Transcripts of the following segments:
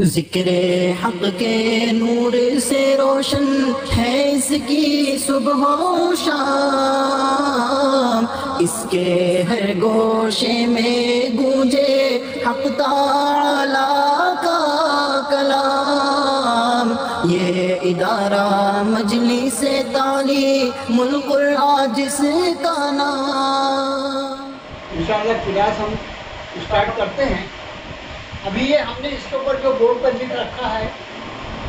ذکر حق کے نور سے روشن ہے اس کی صبح و شام، اس کے ہر گوشے میں گونجے حق تعالی کا کلام، یہ ادارہ مجلس تعلیم القرآن جس کا نام۔ انشاءاللہ کلاس ہم اسٹارٹ کرتے ہیں۔ ابھی یہ ہم نے اس کے اوپر جو بورڈ پر لکھ رکھا ہے،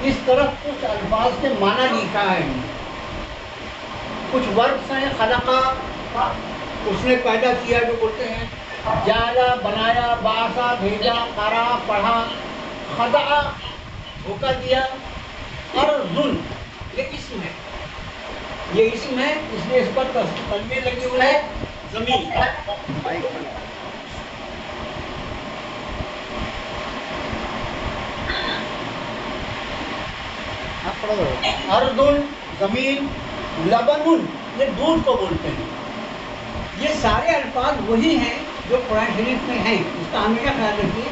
اس طرف کچھ الفاظ کے معنی لکھا ہے، کچھ ورڈز ہیں۔ خلقہ اس نے پیدا کیا جو بولتے ہیں، جعلا بنایا، بعثا بھیجا، قرا پڑھا، خضع دھوکہ دیا، ارضن یہ اسم ہے، یہ اسم ہے، اس لیے اس پر تنوین لگی ہوئی ہے زمین۔ اردن زمین، لبن یہ دودھ کو بولتے ہیں۔ یہ سارے الفاظ وہی ہیں جو قرآن شریف میں ہیں، اس کا ہمیشہ خیال رکھیے۔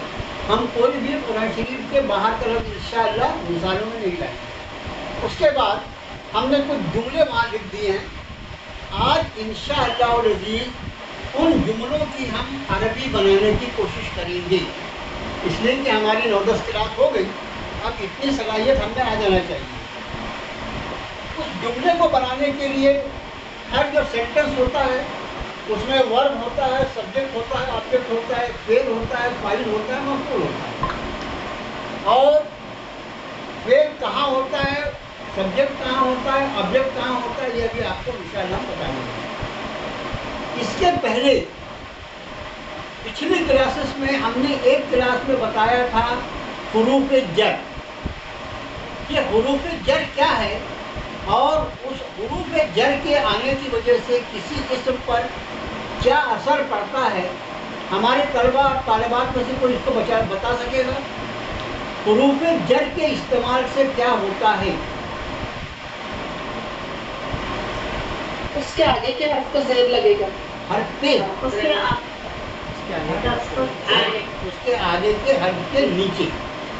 ہم کوئی بھی قرآن شریف کے باہر کا لفظ انشاءاللہ مثالوں میں نہیں لائیں۔ اس کے بعد ہم نے کچھ جملے وہاں لکھ دیے ہیں۔ آج انشاءاللہ العزیز ان جملوں کی ہم عربی بنانے کی کوشش کریں گے، اس لیے کہ ہماری 9-10 کلاس ہو گئی، اب اتنی صلاحیت ہم میں آ جانا چاہیے۔ اس جملے کو بنانے کے لیے ہر جو سینٹنس ہوتا ہے اس میں ورب ہوتا ہے، سبجیکٹ ہوتا ہے، آبجیکٹ ہوتا ہے، فعل ہوتا ہے، فاعل ہوتا ہے، مفعول ہوتا ہے۔ اور فعل کہاں ہوتا ہے، سبجیکٹ کہاں ہوتا ہے، آبجیکٹ کہاں ہوتا ہے، یہ بھی آپ کو انشاءاللہ بتائیں گے۔ اس کے پہلے پچھلی کلاسز میں ہم نے ایک کلاس میں بتایا تھا حروف جر۔ یہ حروف جر کیا ہے اور اس حروف جر کے آنے کی وجہ سے کسی اسم پر کیا اثر پڑتا ہے، ہمارے طلبہ اور طالبات میں سے کوئی اس کو بتا سکے گا؟ حروف جر کے استعمال سے کیا ہوتا ہے؟ اس کے آگے کے حرف کو زیر لگے گا، حرف پہ، اس کے آگے کے حرف کے نیچے،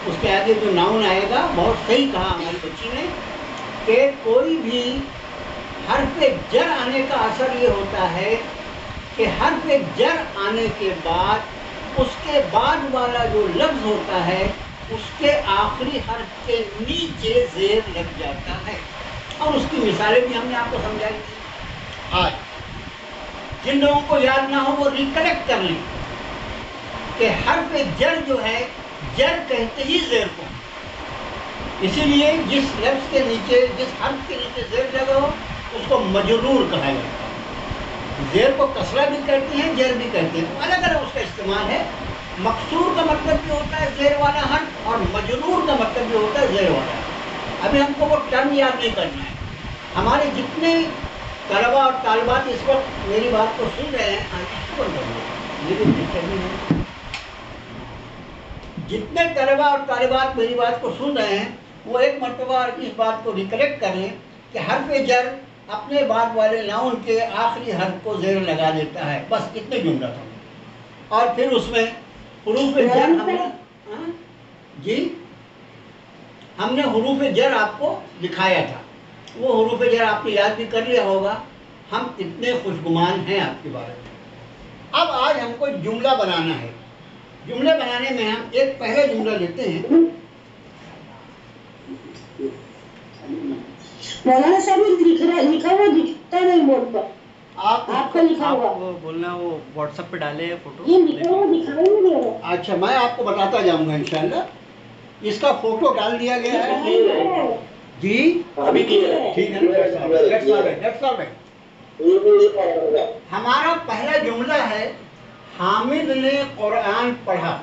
اس کے آگے جو ناؤن آئے گا۔ بہت صحیح کہا ہماری بچی نے کہ کوئی بھی حرف جر آنے کا اثر یہ ہوتا ہے کہ حرف جر آنے کے بعد اس کے بعد والا جو لفظ ہوتا ہے اس کے آخری حرف کے نیچے زیر لگ جاتا ہے۔ اور اس کی مثالیں بھی ہم نے آپ کو سمجھائی تھی۔ آج جن لوگوں کو یاد نہ ہو وہ ریکلیکٹ کر لیں کہ حرف جر جو ہے، جر کہتے ہی زیر کو، اسی لیے جس لفظ کے نیچے، جس حرف کے نیچے زیر لگا ہو اس کو مجرور کہا جاتا ہے۔ زیر کو کسرہ بھی کہتے ہیں، جر بھی کہتے ہیں، الگ الگ اس کا استعمال ہے۔ مکسور کا مطلب بھی ہوتا ہے زیر والا حرف، اور مجرور کا مطلب بھی ہوتا ہے زیر والا حرف۔ ابھی ہم کو وہ ٹرم یاد نہیں کرنا ہے۔ ہمارے جتنے طلبہ اور طالبات اس وقت میری بات کو سن رہے ہیں، جتنے طلبہ اور طالبات میری بات کو سن رہے ہیں وہ ایک مرتبہ اس بات کو ریکلیکٹ کر لیں کہ حرف جر اپنے بعد والے ناؤن کے آخری حرف کو زیر لگا دیتا ہے۔ بس اتنے جملہ تھا۔ اور پھر اس میں حروف جر ہم نے حروف جر آپ کو دکھایا تھا، وہ حروف جر آپ نے یاد بھی کر لیا ہوگا۔ ہم اتنے خوشگمان ہیں آپ کے بارے میں۔ اب آج ہم کو جملہ بنانا ہے۔ جملے بنانے میں ہم ایک پہلے جملہ لیتے ہیں۔ مولانا صاحب لکھا ہوا دکھتا نہیں بورڈ پر، آپ کا لکھا ہوا بولنا، وہ واٹس ایپ پہ ڈالے فوٹو، یہ لکھا ہوا دکھائی نہیں دے رہا۔ اچھا، میں آپ کو بتاتا جاؤں گا انشاءاللہ۔ اس کا فوٹو ڈال دیا گیا ہے جی، ابھی ٹھیک ہے۔ ہمارا پہلا جملہ ہے حامد نے قرآن پڑھا۔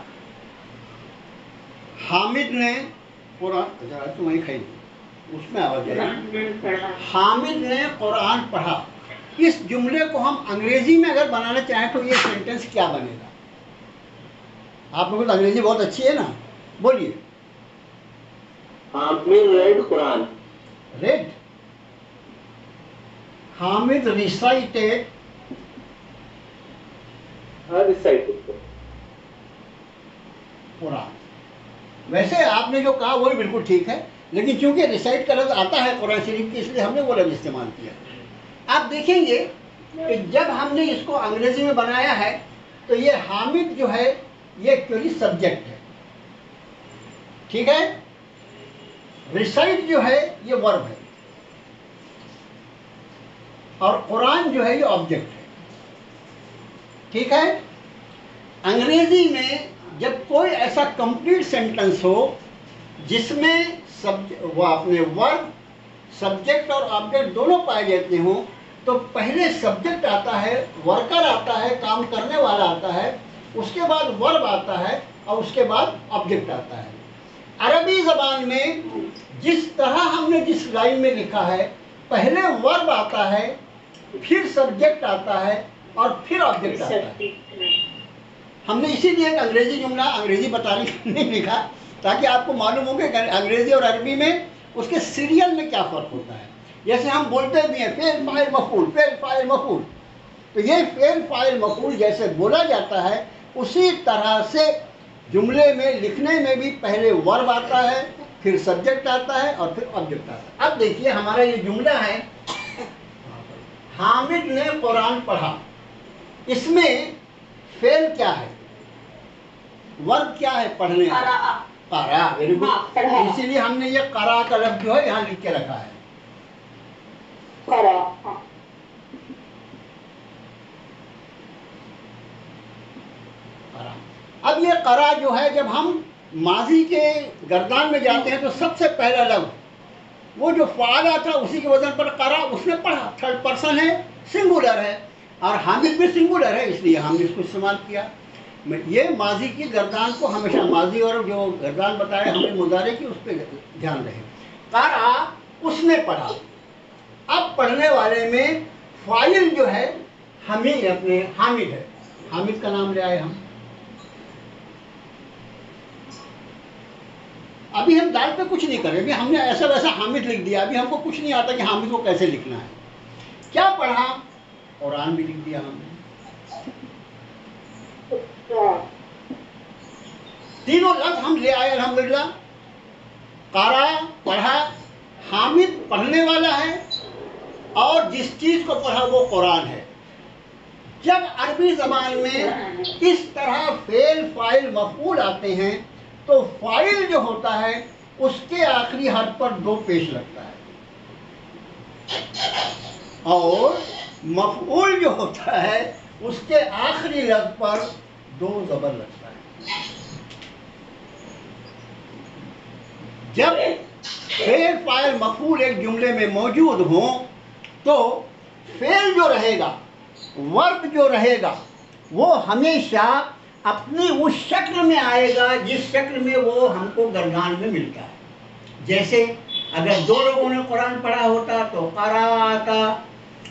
حامد نے قرآن، اس میں آواز ہے، حامد نے قرآن پڑھا۔ اس جملے کو ہم انگریزی میں اگر بنانا چاہیں تو یہ سینٹنس کیا بنے گا؟ آپ لوگوں کو انگریزی بہت اچھی ہے نا، بولیے۔ حامد ریڈ قرآن، ریڈ، حامد ریسائٹیڈ قرآن۔ ویسے آپ نے جو کہا وہی بالکل ٹھیک ہے، لیکن چونکہ ریسائٹ کا لفظ آتا ہے قرآن شریف کی، اس لیے ہم نے وہ لفظ استعمال کیا۔ آپ دیکھیں گے کہ جب ہم نے اس کو انگریزی میں بنایا ہے تو یہ حامد جو ہے یہ ایکچولی سبجیکٹ ہے، ٹھیک ہے، ریسائٹ جو ہے یہ ورب ہے، اور قرآن جو ہے یہ آبجیکٹ ہے، ٹھیک ہے۔ انگریزی میں جب کوئی ایسا کمپلیٹ سینٹنس ہو جس میں وہ اپنے ورب، سبجیکٹ اور آبجیکٹ دونوں پائے جاتے ہوں، تو پہلے سبجیکٹ آتا ہے، ورکر آتا ہے، کام کرنے والا آتا ہے، اس کے بعد ورب آتا ہے، اور اس کے بعد آبجیکٹ آتا ہے۔ عربی زبان میں جس طرح ہم نے جس لائن میں لکھا ہے، پہلے ورب آتا ہے، پھر سبجیکٹ آتا ہے، اور پھر آبجیکٹ آتا ہے۔ ہم نے اسی لیے ایک انگریزی جملہ انگریزی بتانے کے لیے لکھا تاکہ آپ کو معلوم ہو کہ انگریزی اور عربی میں اس کے سیریل میں کیا فرق ہوتا ہے۔ جیسے ہم بولتے بھی ہیں فعل فاعل مفعول، فعل فاعل مفعول، تو یہ فعل فاعل مفعول جیسے بولا جاتا ہے اسی طرح سے جملے میں لکھنے میں بھی پہلے ورب آتا ہے، پھر سبجیکٹ آتا ہے، اور پھر آبجیکٹ آتا ہے۔ اب دیکھیے ہمارا یہ جملہ ہے، حامد نے قرآن پڑھا، اس میں فعل کیا ہے، ورب کیا ہے، پڑھنے، قرأ، ویری گڈ، اسی لیے ہم نے یہ قرأ کا لفظ جو ہے یہاں لکھ کے رکھا ہے۔ اب یہ قرأ جو ہے جب ہم ماضی کے گردان میں جاتے ہیں تو سب سے پہلا لفظ وہ جو فعلا تھا اسی کے وزن پر قرأ، اس نے پڑھا، تھرڈ پرسن ہے، سنگولر ہے، اور حامد بھی سنگولر ہے، اس لیے ہم نے اس کو استعمال کیا۔ یہ ماضی کی گردان کو ہمیشہ ماضی اور جو گردان بتائے ہمیں مضارع کی، اس پہ دھیان رہے۔ قرأ، اس نے پڑھا۔ اب پڑھنے والے میں فاعل جو ہے حامد ہے، حامد کا نام لے آئے ہم۔ ابھی ہم دال پہ کچھ نہیں کر رہے، ابھی ہم نے ایسا ویسا حامد لکھ دیا، ابھی ہم کو کچھ نہیں آتا کہ حامد کو کیسے لکھنا ہے۔ کیا پڑھا؟ قرآن بھی لکھ دیا ہم نے۔ تینوں لفظ ہم لے آئے الحمدللہ۔ قرأ پڑھا، حامد پڑھنے والا ہے، اور جس چیز کو پڑھا وہ قرآن ہے۔ جب عربی زبان میں اس طرح فعل فاعل مفعول آتے ہیں تو فاعل جو ہوتا ہے اس کے آخری حرف پر دو پیش لگتا ہے، اور مفعول جو ہوتا ہے اس کے آخری لفظ پر دو زبر لگتا ہے۔ جب فعل فاعل مفعول ایک جملے میں موجود ہوں تو فعل جو رہے گا، ورب جو رہے گا، وہ ہمیشہ اپنی اس شکل میں آئے گا جس شکل میں وہ ہم کو گردان میں ملتا ہے۔ جیسے اگر دو لوگوں نے قرآن پڑھا ہوتا تو قرأ آتا،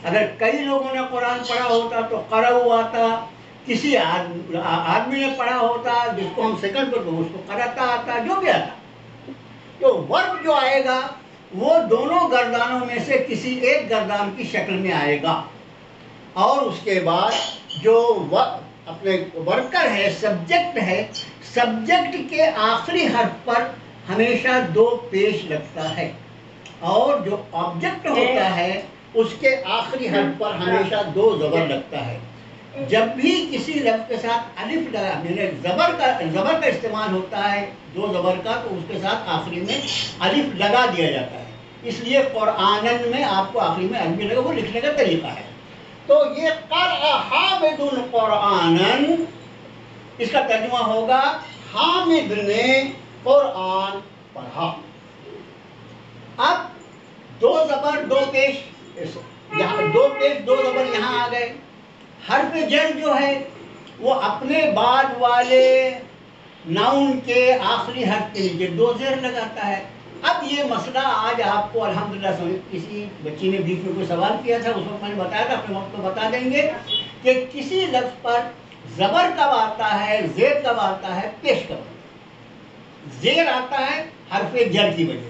اگر کئی لوگوں نے قرآن پڑھا ہوتا تو قرأ آتا، کسی آدمی نے پڑھا ہوتا جس کو ہم سیکنڈ پر اس کو قرأتا آتا، جو بھی آتا۔ تو ورب جو آئے گا وہ دونوں گردانوں میں سے کسی ایک گردان کی شکل میں آئے گا، اور اس کے بعد جو اپنے ورکر ہے، سبجیکٹ ہے، سبجیکٹ کے آخری حرف پر ہمیشہ دو پیش لگتا ہے، اور جو آبجیکٹ ہوتا ہے اس کے آخری حرف پر ہمیشہ دو زبر لگتا ہے۔ جب بھی کسی لفظ کے ساتھ الف زبر کا استعمال ہوتا ہے، دو زبر کا، تو اس کے ساتھ آخری میں الف لگا دیا جاتا ہے۔ اس لیے قرآنن میں آپ کو آخری میں الف لگا، وہ لکھنے کا طریقہ ہے۔ تو یہ قرأ حامد قرآنن، اس کا ترجمہ ہوگا حامد نے قرآن پڑھا۔ اب دو زبر دو پیش، دو پیش دو زبر یہاں آ گئے۔ حرف جر جو ہے وہ اپنے بعد والے ناؤن کے آخری حرف کے نیچے دو زیر لگاتا ہے۔ اب یہ مسئلہ آج آپ کو الحمدللہ کسی بچی نے بیچ میں کوئی سوال کیا تھا، اس وقت میں نے بتایا تھا، اپنے وقت کو بتا دیں گے کہ کسی لفظ پر زبر کب آتا ہے، زیر کب آتا ہے، پیش کب آتا ہے۔ زیر آتا ہے حرف جر کی وجہ سے،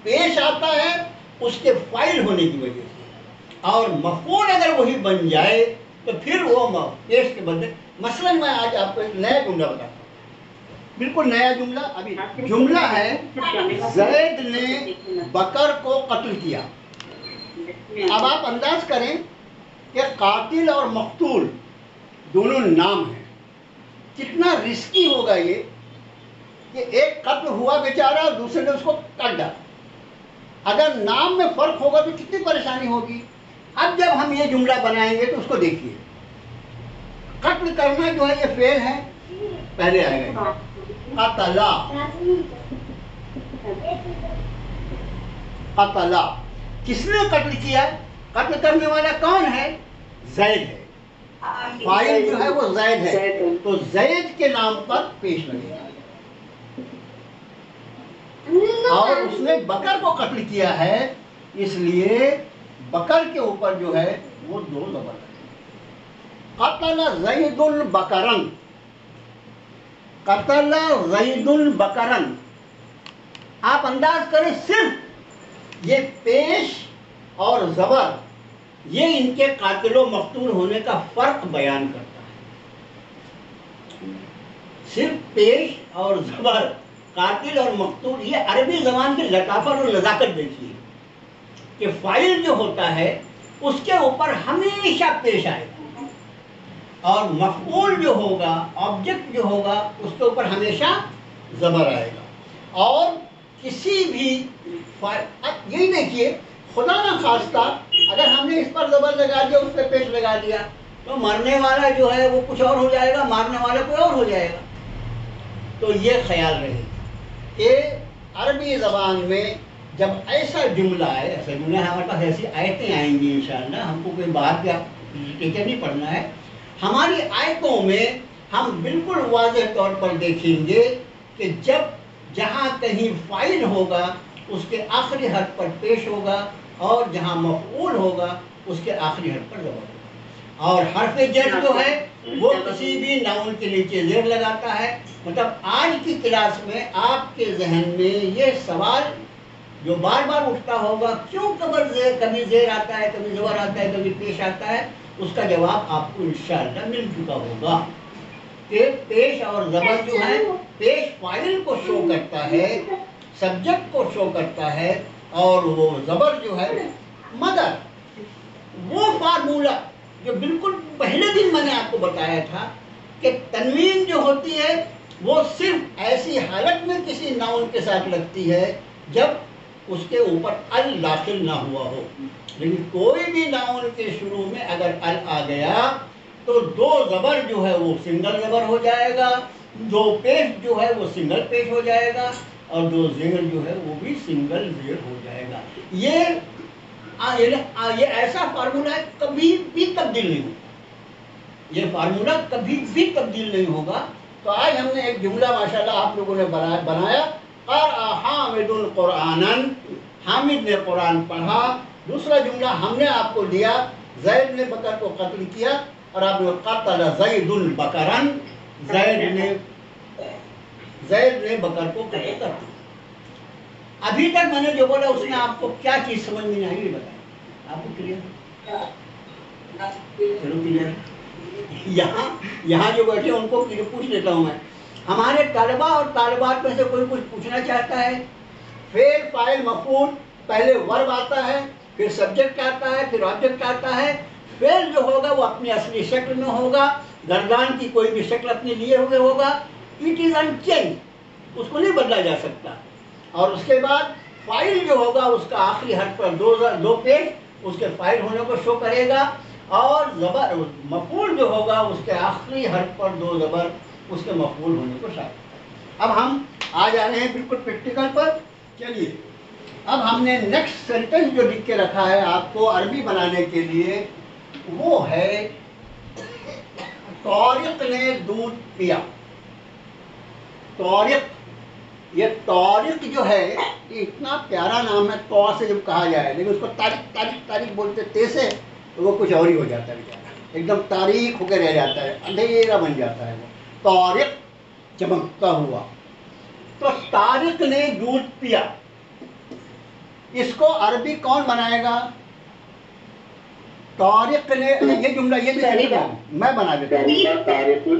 پیش آتا ہے اس کے فاعل ہونے کی وجہ سے، اور مفعول اگر وہی بن جائے تو پھر وہ پیش کے بدلے۔ مثلا میں آج آپ کو ایک نیا جملہ بتاتا ہوں۔ بالکل نیا جملہ. ابھی جملہ ہے زید نے بکر کو قتل کیا. اب آپ انداز کریں کہ قاتل اور مقتول دونوں نام ہیں. کتنا رسکی ہوگا یہ کہ ایک قتل ہوا بیچارہ اور دوسرے نے اس کو کاٹ ڈالا. اگر نام میں فرق ہوگا تو کتنی پریشانی ہوگی. اب جب ہم یہ جملہ بنائیں گے تو اس کو دیکھیے. قتل کرنا جو ہے یہ فعل ہے, پہلے آئے گا قتلا. قتلا کس نے قتل کیا؟ قتل کرنے والا کون ہے؟ زید ہے. فاعل جو ہے وہ زید ہے, تو زید کے نام پر پیش لگے گا. اور اس نے بکر کو قتل کیا ہے, اس لیے بکر کے اوپر جو ہے وہ دو زبر ہے. قتل زید بکرن. قتل زید بکرن. آپ انداز کریں صرف یہ پیش اور زبر یہ ان کے قاتل و مقتول ہونے کا فرق بیان کرتا ہے. صرف پیش اور زبر, قاتل اور مقتول, یہ عربی زبان کی لطافت اور نزاکت دیکھیے کہ فاعل جو ہوتا ہے اس کے اوپر ہمیشہ پیش آئے گا, اور مفعول جو ہوگا, آبجیکٹ جو ہوگا, اس کے اوپر ہمیشہ زبر آئے گا. اور کسی بھی اب یہی دیکھیے, خدا نہ خواستہ اگر ہم نے اس پر زبر لگا دیا, اس پہ پیش لگا دیا, تو مرنے والا جو ہے وہ کچھ اور ہو جائے گا, مارنے والا کوئی اور ہو جائے گا. تو یہ خیال رہے کہ عربی زبان میں جب ایسا جملہ ہے, ایسا جملہ ہمارے پاس ایسی آیتیں آئیں گی انشاءاللہ, ہم کو کوئی باہر کا ٹیچر نہیں پڑھنا ہے. ہماری آیتوں میں ہم بالکل واضح طور پر دیکھیں گے کہ جب جہاں کہیں فاعل ہوگا اس کے آخری حرف پر پیش ہوگا, اور جہاں مفعول ہوگا اس کے آخری حرف پر زبر ہوگا. اور حرف جر جو ہے وہ کسی بھی ناؤن کے نیچے زیر لگاتا ہے. مطلب آج کی کلاس میں آپ کے ذہن میں یہ سوال جو بار بار اٹھتا ہوگا, کیوں کبھی زیر آتا ہے, کبھی زبر آتا ہے, کبھی پیش آتا ہے, اس کا جواب آپ کو انشاءاللہ مل چکا ہوگا کہ پیش اور زبر جو ہے, پیش فاعل کو شو کرتا ہے, سبجیکٹ کو شو کرتا ہے, اور وہ زبر جو ہے مگر وہ فارمولہ جو بالکل پہلے دن میں نے آپ کو بتایا تھا کہ تنوین جو ہوتی ہے وہ صرف ایسی حالت میں کسی ناؤن کے ساتھ لگتی ہے جب اس کے اوپر ال داخل نہ ہوا ہو. لیکن کوئی بھی ناؤن کے شروع میں اگر ال آ گیا تو دو زبر جو ہے وہ سنگل زبر ہو جائے گا, دو پیش جو ہے وہ سنگل پیش ہو جائے گا, اور دو زیر جو ہے وہ بھی سنگل زیر ہو جائے گا. یہ ایسا فارمولہ ہے, کبھی بھی تبدیل نہیں ہوگا. یہ فارمولہ کبھی بھی تبدیل نہیں ہوگا. تو آج ہم نے ایک جملہ ماشاءاللہ آپ لوگوں نے بنایا, قرأ حامد قرآنا, حامد نے قرآن پڑھا. دوسرا جملہ ہم نے آپ کو دیا, زید نے بکر کو قتل کیا, اور آپ نے قتل زید بکرا, زید نے بکر کو قتل کر دیا. ابھی تک میں نے جو بولا اس میں آپ کو کیا چیز سمجھ میں نہیں آئی, یہ بتائیں. آپ کو کلیئر؟ چلو کلیئر. یہاں جو بیٹھے ان کو پوچھ لیتا ہوں میں, ہمارے طلباء اور طالبات میں سے کوئی کچھ پوچھنا چاہتا ہے؟ فعل فاعل مفعول, پہلے ورب آتا ہے, پھر سبجیکٹ آتا ہے, پھر آبجیکٹ آتا ہے. فعل جو ہوگا وہ اپنی اصلی شکل میں ہوگا, گردان کی کوئی بھی شکل اپنے لیے ہوئے ہوگا. اٹ از ان چینج, اس کو نہیں بدلا جا سکتا. اور اس کے بعد فاعل جو ہوگا اس کا آخری حرف پر دو پیش اس کے فاعل ہونے کو شو کرے گا, اور زبر مفعول جو ہوگا اس کے آخری حرف پر دو زبر اس کے مفعول ہونے کو شو کرے گا. اب ہم آ جا رہے ہیں بالکل پریکٹیکل پر. چلیے اب ہم نے نیکسٹ سینٹنس جو لکھ کے رکھا ہے آپ کو عربی بنانے کے لیے, وہ ہے طارق نے دودھ پیا. طارق, یہ طارق جو ہے یہ اتنا پیارا نام ہے, تو سے جب کہا جائے, لیکن اس کو تاریخ تاریخ تاریخ بولتے تیسے تو وہ کچھ اور ہی ہو جاتا ہے بیچارہ, ایک دم تاریخ ہو کے رہ جاتا ہے, اندھیرا بن جاتا ہے وہ. طارق چمکتا ہوا. تو طارق نے دودھ پیا, اس کو عربی کون بنائے گا؟ طارق نے, یہ جملہ یہ میں بنا دیتا ہوں.